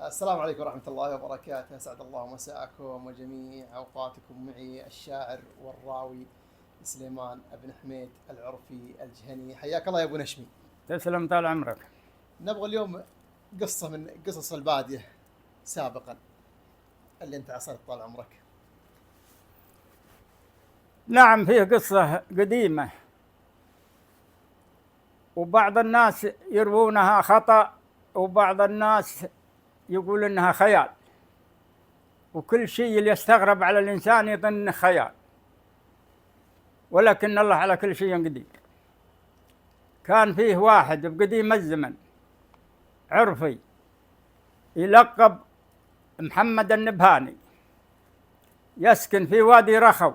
السلام عليكم ورحمة الله وبركاته، أسعد الله مساءكم وجميع أوقاتكم. معي الشاعر والراوي سليمان بن حميد العرفي الجهني. حياك الله يا أبو نشمي. تسلم طال عمرك. نبغى اليوم قصة من قصص البادية سابقا اللي أنت عصرت طال عمرك. نعم، فيه قصة قديمة وبعض الناس يروونها خطأ وبعض الناس يقول إنها خيال، وكل شيء اللي يستغرب على الإنسان يظن خيال، ولكن الله على كل شيء قدير. كان فيه واحد بقديم الزمن عرفي يلقب محمد النبهاني، يسكن في وادي رخو،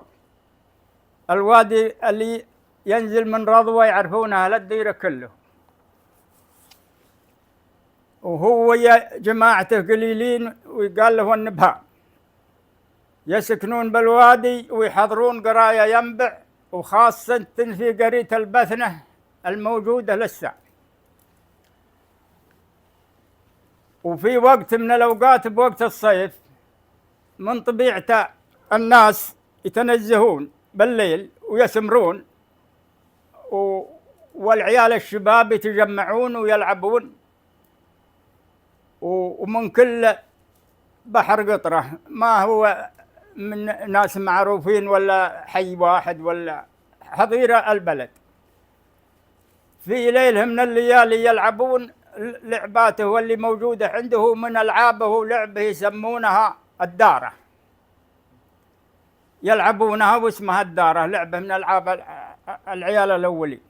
الوادي اللي ينزل من رضوى يعرفونها للديرة كله، وهو ويا جماعته قليلين ويقال له النبهان، يسكنون بالوادي ويحضرون قرايا ينبع، وخاصة في قرية البثنة الموجودة لسه. وفي وقت من الأوقات بوقت الصيف من طبيعة الناس يتنزهون بالليل ويسمرون، والعيال الشباب يتجمعون ويلعبون، ومن كل بحر قطرة، ما هو من ناس معروفين ولا حي واحد ولا حظيرة البلد. في ليلة من الليالي يلعبون لعباته واللي موجودة عنده من ألعابه لعبة يسمونها الدارة، يلعبونها واسمها الدارة، لعبة من ألعاب العيال الأولين.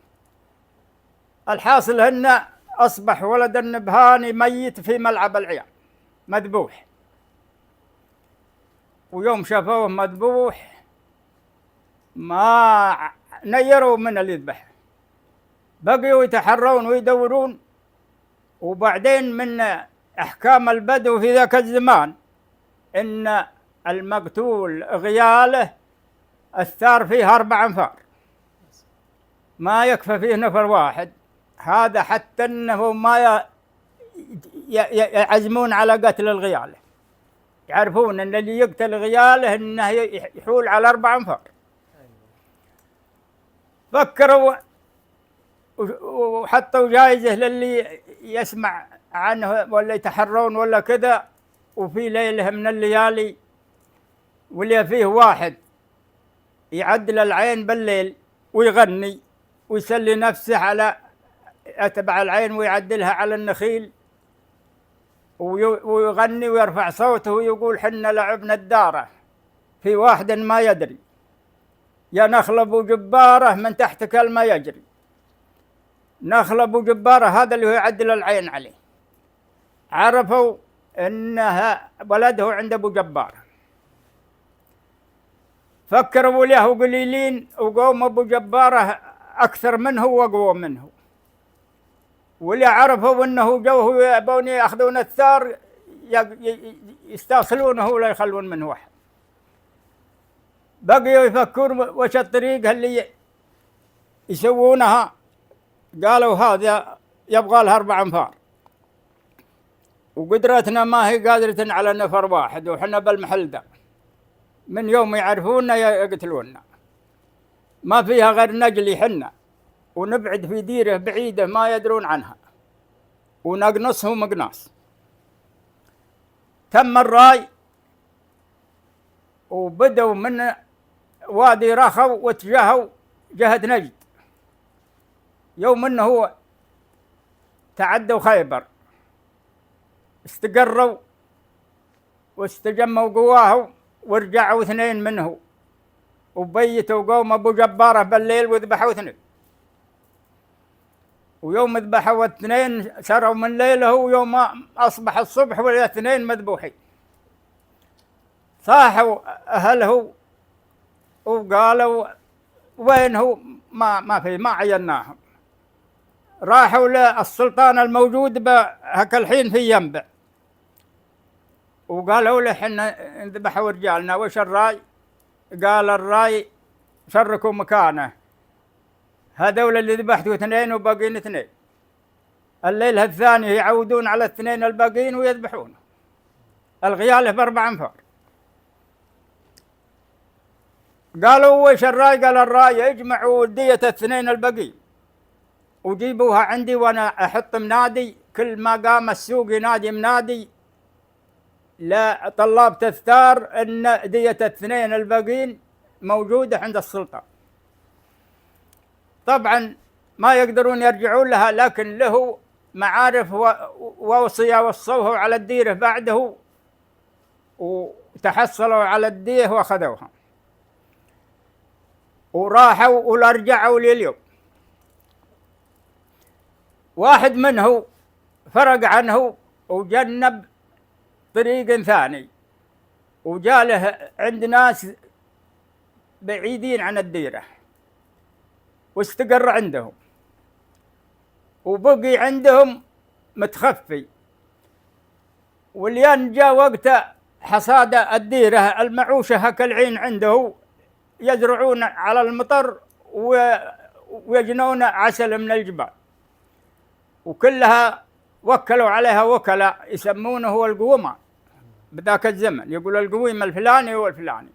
الحاصل أن أصبح ولد النبهاني ميت في ملعب العيال، مذبوح. ويوم شافوه مذبوح ما نيروا من اللي يذبح، بقيوا يتحرون ويدورون. وبعدين من أحكام البدو في ذاك الزمان إن المقتول غياله الثار فيه 4 أنفار، ما يكفى فيه نفر واحد. هذا حتى أنه ما يعزمون على قتل الغياله، يعرفون أن اللي يقتل غياله أنه يحول على 4 أنفار. فكروا وحطوا جائزة للي يسمع عنه ولا يتحرون ولا كذا. وفي ليلة من الليالي واللي فيه واحد يعدل العين بالليل ويغني ويسلي نفسه على أتبع العين ويعدلها على النخيل، ويغني ويرفع صوته ويقول: حنا لعبنا الدارة في واحد ما يدري، يا نخل أبو جبارة من تحت كلمة يجري. نخل أبو جبارة هذا اللي هو يعدل العين عليه، عرفوا إنها ولده عند أبو جبارة، فكروا له قليلين وقوم أبو جبارة أكثر منه وأقوى منه. واللي عرفوا أنه جوه يبون يأخذون الثار يستاصلونه ولا يخلون منه واحد. بقيوا يفكرون وش الطريقة اللي يسوونها. قالوا هذا يبغى لها 4 أنفار، وقدرتنا ما هي قادرة على نفر واحد، وحنا بالمحل ده من يوم يعرفونا يقتلونا، ما فيها غير نجلي حنا ونبعد في ديره بعيدة ما يدرون عنها ونقنصه مقناص. تم الراي وبدوا من وادي رخو واتجهوا جهة نجد. يوم انه هو تعدوا خيبر استقروا واستجموا قواهم ورجعوا 2 منه وبيتوا قوم أبو جبارة بالليل وذبحوا 2. ويوم ذبحوا 2 سروا من ليله، ويوم أصبح الصبح وال2 مذبوحين. صاحوا أهله وقالوا وين هو؟ ما عيناهم. راحوا للسلطان الموجود هك الحين في ينبع وقالوا له حنا نذبحوا رجالنا، وش الراي؟ قال الراي شركوا مكانه، هذول اللي ذبحتوا 2 وباقين 2، الليلة الثانية يعودون على 2 الباقين ويذبحونه. الغيالة ب4 أنفار. قالوا وش الراي؟ قال الراي اجمعوا دية 2 البقي وجيبوها عندي وانا احط منادي، كل ما قام السوق ينادي منادي لا طلاب تذكار ان دية 2 الباقين موجودة عند السلطان. طبعا ما يقدرون يرجعون لها، لكن له معارف ووصية وصوه على الديرة بعده وتحصلوا على الديه واخذوها وراحوا ولا رجعوا لليوم. واحد منه فرق عنه وجنب طريق ثاني وجاله عند ناس بعيدين عن الديرة واستقر عندهم وبقي عندهم متخفي. وليان جاء وقت حصاد الديرة المعوشة هكالعين عنده، يزرعون على المطر ويجنون عسل من الجبال، وكلها وكلوا عليها وكلاء يسمونه القومة بذاك الزمن، يقول القويم الفلاني والفلاني.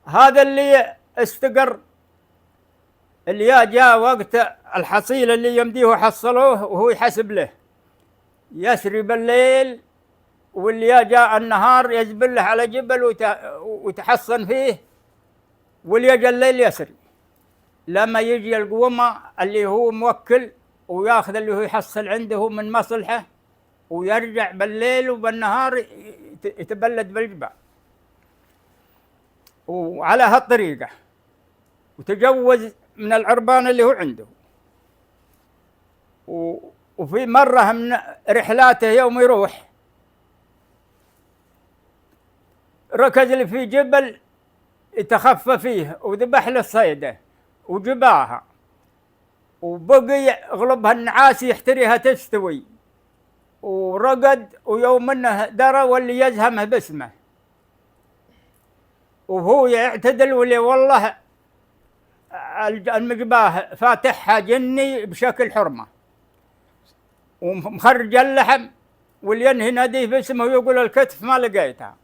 هذا اللي استقر اللي جاء وقت الحصيل اللي يمديه حصلوه وهو يحسب له، يسري بالليل واللي جاء النهار يزبل له على جبل وتحصن فيه، واللي جاء الليل يسري لما يجي القومة اللي هو موكل وياخذ اللي هو يحصل عنده من مصلحه ويرجع بالليل وبالنهار يتبلد بالجبال. وعلى هالطريقة وتجوز من العربان اللي هو عنده. وفي مرة من رحلاته يوم يروح ركز لي في جبل يتخفى فيه وذبح له صيده وجباها، وبقي اغلبها النعاس يحتريها تستوي، ورقد ويوم منه درى واللي يزهمه باسمه، وهو يعتدل واللي والله المجباه فاتحها جني بشكل حرمة ومخرج اللحم، واللي ينهي ناديه باسمه ويقول الكتف ما لقيتها،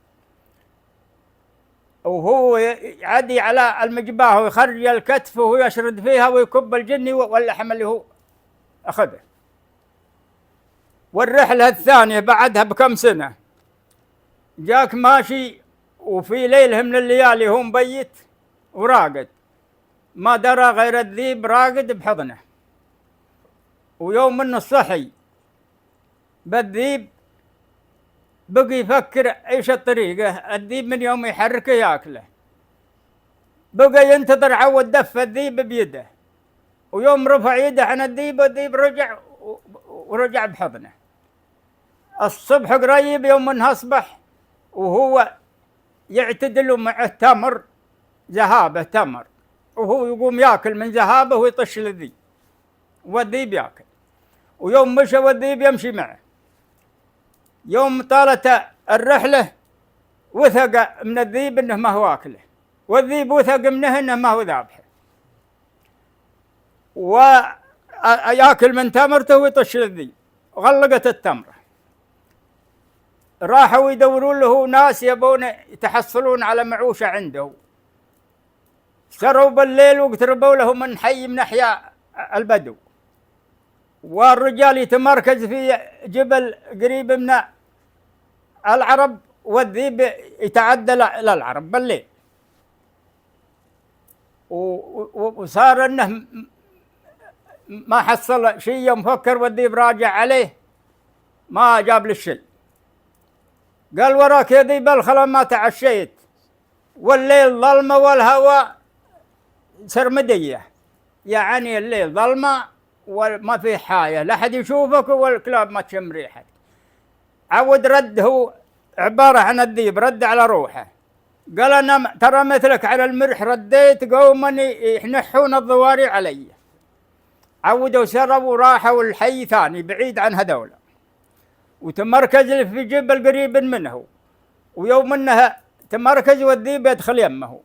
وهو يعدي على المجباه ويخرج الكتف وهو يشرد فيها ويكب الجني واللحم اللي هو أخذه. والرحلة الثانية بعدها بكم سنة جاك ماشي وفي ليلة من الليالي هو مبيت وراقد، ما درى غير الذيب راقد بحضنه، ويوم من الصحي بالذيب بقي يفكر ايش الطريقة، الذيب من يوم يحركه ياكله، بقى ينتظر عود دف الذيب بيده، ويوم رفع يده عن الذيب والذيب رجع ورجع بحضنه. الصبح قريب يوم من اصبح وهو يعتدل معه تمر ذهابه تمر، وهو يقوم ياكل من ذهابه ويطش للذيب والذيب ياكل، ويوم مشى والذيب يمشي معه. يوم طالت الرحلة وثق من الذيب انه ما هو اكله، والذيب وثق منه انه ما هو ذابحه، وياكل من تمرته ويطش للذيب. غلقت التمره، راحوا يدورون له ناس يبون يتحصلون على معوشة عنده، سروا بالليل واقتربوا له من حي من أحياء البدو، والرجال يتمركز في جبل قريب من العرب، والذيب يتعدى للعرب بالليل. وصار انه ما حصل شيء، مفكر والذيب راجع عليه ما جاب له شيء. قال وراك يا ذيب الخلا ما تعشيت، والليل ظلمة والهواء سرمدية، يعني الليل ظلمة وما في حاجة لا حد يشوفك والكلاب ما تشم ريحك. عود رد هو عبارة عن الذيب رد على روحه، قال أنا ترى مثلك على المرح رديت قوما يحنحون الضواري علي. عودوا سروا وراحوا الحي ثاني بعيد عن هذولا، وتمركز في جبل قريب منه، ويوم انها تمركز والذيب يدخل يمه،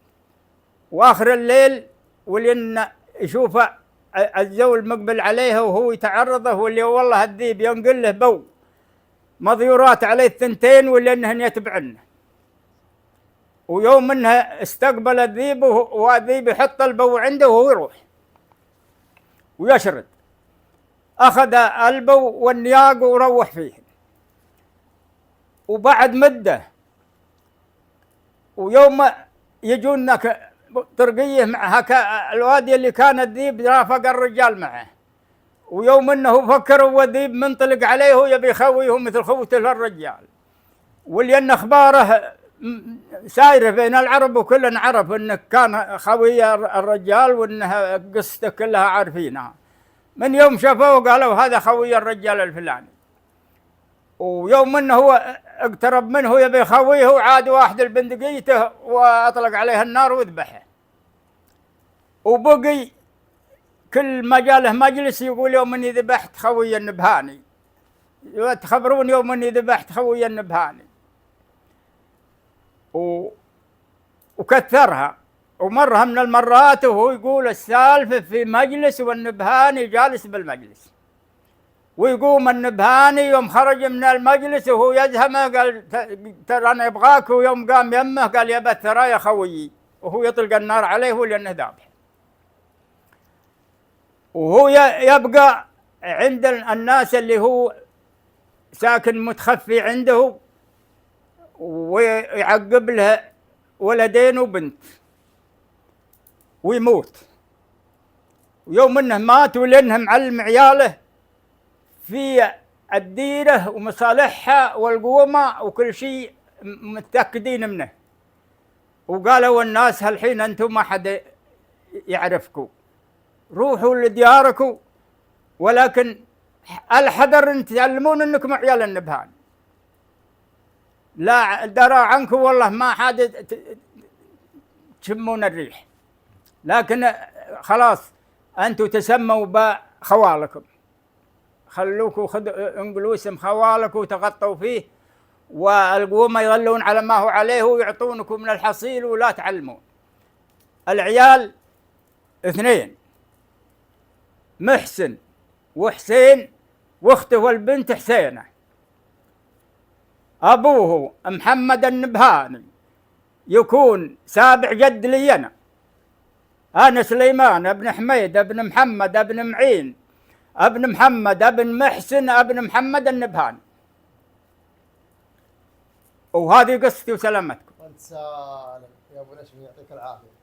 واخر الليل ولين يشوف الزول مقبل عليه وهو يتعرضه، واللي والله الذيب ينقل له بو مضيورات عليه الثنتين ولأنهن يتبعن. ويوم انها استقبل الذيب والذيب يحط البو عنده وهو يروح ويشرد، أخذ البو والنياق وروح فيه. وبعد مدة ويوم يجون طرقيه معها الوادي اللي كان الذيب رافق الرجال معه، ويوم انه فكر والذيب منطلق عليه ويبي يخويه مثل خوته للرجال، ولأن اخباره سايره بين العرب وكل عرف انه كان خوي الرجال وانها قصته كلها عارفينها. من يوم شافوه قالوا هذا خوي الرجال الفلاني. ويوم انه هو اقترب منه يبي يخويه وعاد واحد البندقيته واطلق عليه النار وذبحه. وبقي كل ما جاله مجلس يقول يوم اني ذبحت خوي النبهاني، تخبرون يوم اني ذبحت خوي النبهاني. وكثرها. ومرة من المرات وهو يقول السالفة في مجلس والنبهاني جالس بالمجلس، ويقوم النبهاني يوم خرج من المجلس وهو يزهمه قال ترى أنا أبغاك، ويوم قام يمه قال يا ترى يا خويي، وهو يطلق النار عليه لأنه ذابح. وهو يبقى عند الناس اللي هو ساكن متخفي عنده، ويعقب لها ولدين وبنت ويموت. ويوم انه مات ولانه معلم عياله في الديره ومصالحها والقومه وكل شيء متاكدين منه. وقالوا الناس هالحين انتم ما حد يعرفكم، روحوا لدياركم، ولكن الحذر ان تعلمون انكم عيال النبهان، لا درى عنكم والله ما حد تشمون الريح، لكن خلاص انتم تسموا بخوالكم، خلوكم انقلوا اسم خوالكم وتغطوا فيه، والقومة يظلون على ما هو عليه ويعطونكم من الحصيل ولا تعلمون. العيال اثنين، محسن وحسين، واخته والبنت حسينة. أبوه محمد النبهاني يكون سابع جد لي أنا سليمان ابن حميد ابن محمد ابن معين ابن محمد ابن محسن ابن محمد النبهاني. وهذه قصتي وسلامتكم. وانت سالم يا ابو نشمي، يعطيك العافيه.